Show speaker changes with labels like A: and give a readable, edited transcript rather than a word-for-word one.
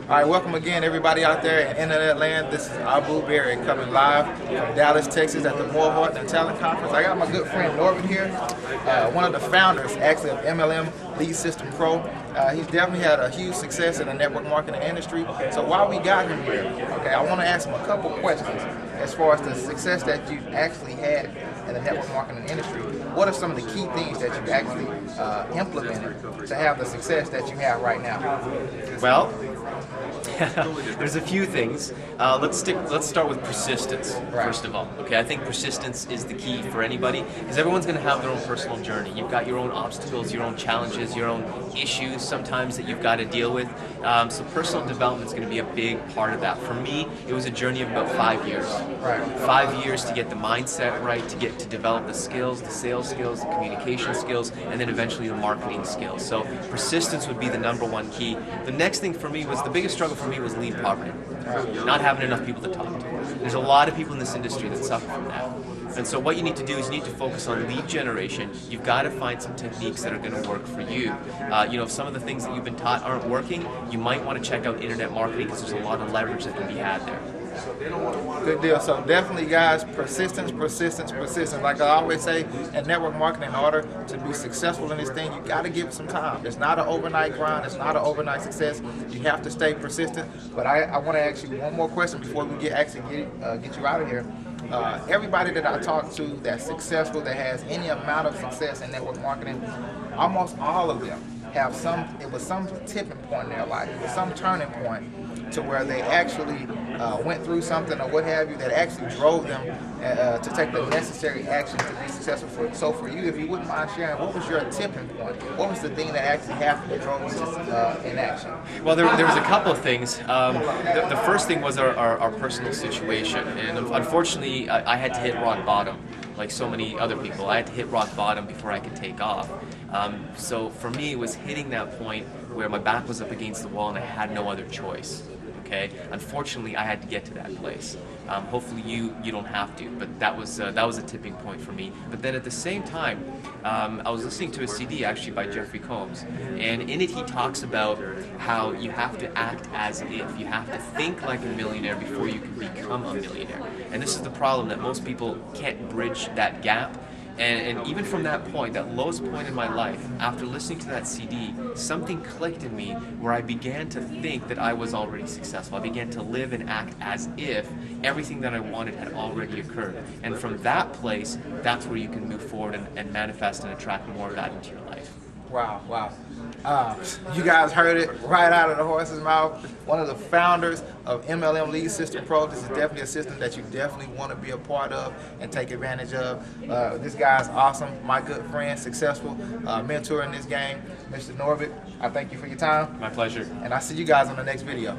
A: All right, welcome again, everybody out there in internet land. This is Abu Berry coming live from Dallas, Texas at the More Heart and Talent Conference. I got my good friend Norbert here, one of the founders actually of MLM Lead System Pro. He's definitely had a huge success in the network marketing industry. So while we got him here, okay, I want to ask him a couple questions as far as the success that you've actually had in the network marketing industry. What are some of the key things that you've actually implemented to have the success that you have right now?
B: Well, there's a few things. Let's start with persistence, first of all. Okay, I think persistence is the key for anybody, because everyone's going to have their own personal journey. You've got your own obstacles, your own challenges, your own issues sometimes that you've got to deal with. So personal development is going to be a big part of that. For me, it was a journey of about 5 years.
A: Right.
B: 5 years to get the mindset right, to develop the skills, the sales skills, the communication skills, and then eventually the marketing skills. So persistence would be the #1 key. The next thing for me was, the biggest struggle for me was lead poverty. Not having enough people to talk to. There's a lot of people in this industry that suffer from that. And so what you need to do is you need to focus on lead generation. You've got to find some techniques that are going to work for you. If some of the things that you've been taught aren't working, you might want to check out internet marketing, because there's a lot of leverage that can be had there.
A: Good deal. So definitely, guys, persistence, persistence, persistence. Like I always say, in network marketing, in order to be successful in this thing, you got to give it some time. It's not an overnight grind. It's not an overnight success. You have to stay persistent. But I want to ask you one more question before we get you out of here. Everybody that I talk to that's successful, that has any amount of success in network marketing, almost all of them have some tipping point in their life, some turning point to where they actually went through something or what have you that actually drove them to take the necessary actions to be successful. So for you, if you wouldn't mind sharing, what was your tipping point? What was the thing that actually happened that drove you in action?
B: Well, there was a couple of things. The first thing was our personal situation, and unfortunately I had to hit rock bottom. Like so many other people, I had to hit rock bottom before I could take off. So for me, it was hitting that point where my back was up against the wall and I had no other choice. Okay. Unfortunately, I had to get to that place. Hopefully, you don't have to, but that was a tipping point for me. But then at the same time, I was listening to a CD actually by Jeffrey Combs, and in it he talks about how you have to act as if. You have to think like a millionaire before you can become a millionaire. And this is the problem, that most people can't bridge that gap. And even from that point, that lowest point in my life, after listening to that CD, something clicked in me where I began to think that I was already successful. I began to live and act as if everything that I wanted had already occurred. And from that place, that's where you can move forward and manifest and attract more of that into your life.
A: Wow, wow. You guys heard it right out of the horse's mouth. One of the founders of MLM Lead System Pro. This is definitely a system that you definitely want to be a part of and take advantage of. This guy's awesome. My good friend, successful mentor in this game, Mr. Norbert. I thank you for your time.
B: My pleasure.
A: And I'll see you guys on the next video.